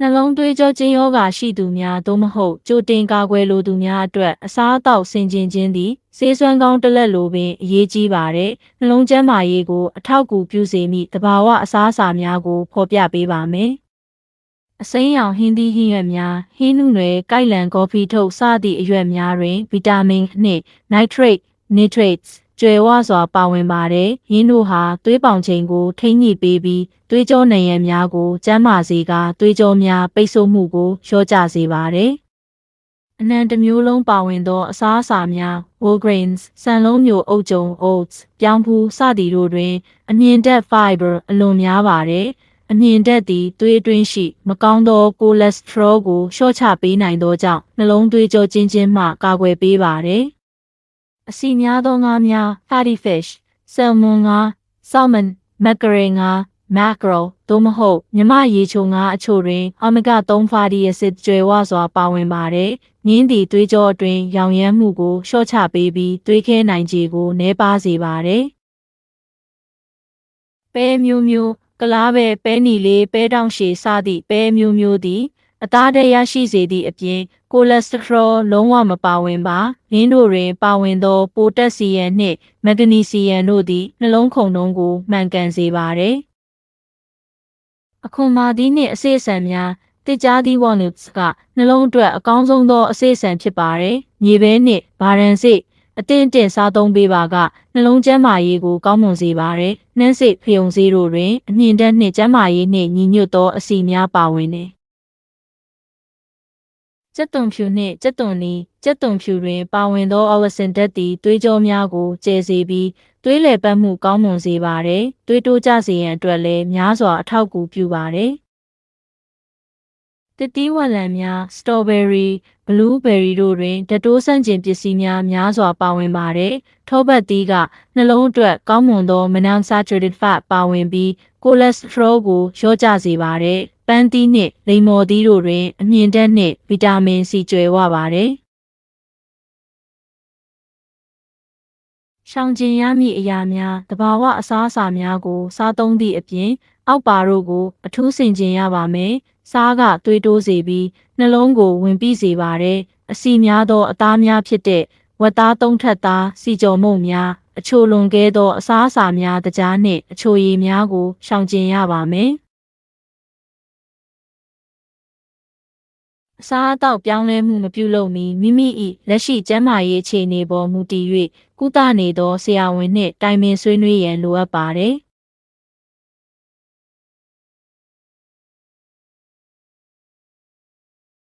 နှလုံးသွေးကြောကျဉ်ရောဂါရှိသူများသို့မဟုတ်ကြိုတင်ကာကွယ်လိုသူများအတွက်အစားအသောက်ဆင်ခြင်ခြင်းသည်ဆေးစွမ်းကောင်းတစ်လက်လိုပင်အရေးကြီးပါတယ်။နှလုံးကျန်းမာရေးကိုအထောက်အကူပြုစေမည့်သဘာဝအစားအစာများကိုဖော်ပြပေးပါမယ်။အစိမ်းရောင်ဟင်းသီးဟင်းရွက်များဟင်းနုနယ်ကိုက်လန်ကော်ဖီထုတ်စသည့်အရွက်များတွင်ဗီတာမင်နှင့် nitrates ကြွယ်ဝစွာပါဝင်ပါတယ်။ယင်းတို့ဟာသွေးပေါင်ချိန်ကိုထိန်းညှိပေးပြီးသွေးကြောနံရံများကိုကျန်းမာစေကာသွေးကြောများပိတ်ဆို့မှုကိုလျှော့ချစေပါတယ်။အနံတစ်မျိုးလုံးပါဝင်သောအစားအစာများ whole grains ဆန်လုံးမျိုးအုတ်ကျုံ oats ပြောင်းဖူးစသည်တို့တွင်အမြင့်တက် fiber အလွန်များပါတယ်။အမြင့်တက်သည်သွေးအတွင်းရှိမကောင်းသောကိုလက်စထရောကိုလျှော့ချပေးနိုင်သောကြောင့်နှလုံးသွေးကြောကျဉ်မှကာကွယ်ပေးပါတယ်။အဆီများသောငါးများ fatty fish ဆယ်မွန်ငါး salmon မက်ကရေငါး mackerel သို့မဟုတ်မြမရေချိုငါးအချို့တွင် omega 3 fatty acid ကြွယ်ဝစွာပါဝင်ပါတယ်။ငင်းသည်သွေးကြောအတွင်းရောင်ရမ်းမှုကိုလျှော့ချပေးပြီးသွေးခဲနိုင်ခြေကိုနည်းပါးစေပါတယ်။ပဲမျိုးမျိုးကလားပဲနီလေးပဲတောင်ရှည်စသည့်ပဲမျိုးမျိုးသည်အသားဓာတ်ရရှိစေသည့်အပြင်ကိုလက်စထရောလုံးဝမပါဝင်ပါ။ရင်းတို့တွင်ပါဝင်သောပိုတက်ဆီယမ်နှင့်မက်ဂနီဆီယမ်တို့သည်နှလုံးခုန်နှုန်းကိုမှန်ကန်စေပါသည်။အခွန်မာသီးနှင့်အစေ့အဆန်များတစ်ကြားသီး walnuts ကနှလုံးအတွက်အကောင်းဆုံးသောအစေ့အဆန်ဖြစ်ပါတယ်။မြေပဲနှင့်ဘာရန်စေ့အသင့်စားသုံးပေးပါကနှလုံးကျန်းမာရေးကိုကောင်းမွန်စေပါတယ်။နှမ်းစေ့ဖယုံစေးတို့တွင်အမြင့်တက်နှင့်ကျန်းမာရေးနှင့်ညီညွတ်သောအဆီများပါဝင်သည်။ကြက်သွန်ဖြူနှင့်ကြက်သွန်နီကြက်သွန်ဖြူတွင်ပါဝင်သောအော်လစင်ဓာတ်သည်သွေးကြောများကိုကျယ်စေပြီးသွေးလည်ပတ်မှုကောင်းမွန်စေပါတယ်။သွေးတိုးကျစေရန်အတွက်လည်းများစွာအထောက်အကူပြုပါတယ်။သစ်သီးဝလံများစတော်ဘယ်ရီဘလူးဘယ်ရီတို့တွင်ဓာတ်တိုးဆန့်ကျင်ပစ္စည်းများစွာပါဝင်ပါတယ်။ထောပတ်သီးကနှလုံးအတွက်ကောင်းမွန်သော monounsaturated fat ပါဝင်ပြီးကိုလက်စထရောကိုလျှော့ချစေပါတယ်။ပန်းသီးနှင့်လိမ္မော်သီးတို့တွင်အမြင့်တက်နှင့်ဗီတာမင်စီကြွယ်ဝပါတယ်။ရှောင်ကျဉ်ရမည့်အရာများသဘာဝအစားအစာများကိုစားသုံးသည့်အပြင်အောက်ပါတို့ကိုအထူးဆင်ခြင်ရပါမယ်။စားကသွေးတိုးစေပြီးနှလုံးကိုဝင်ပြီးစေပါတယ်။အဆီများသောအသားများဖြစ်တဲ့ဝက်သားသုံးထပ်သားစီကြော်မုန့်များအချိုလွန်ကဲသောအစားအစာများတကြားနှင့်အချိုရည်များကိုရှောင်ကျဉ်ရပါမယ်။အစားအသောက်ပြောင်းလဲမှုမပြုလုပ်မီမိမိ၏လက်ရှိကျန်းမာရေးအခြေအနေပေါ်မူတည်၍ကုသနေသောဆရာဝန်နှင့်တိုင်ပင်ဆွေးနွေးရန်လိုအပ်ပါတယ်။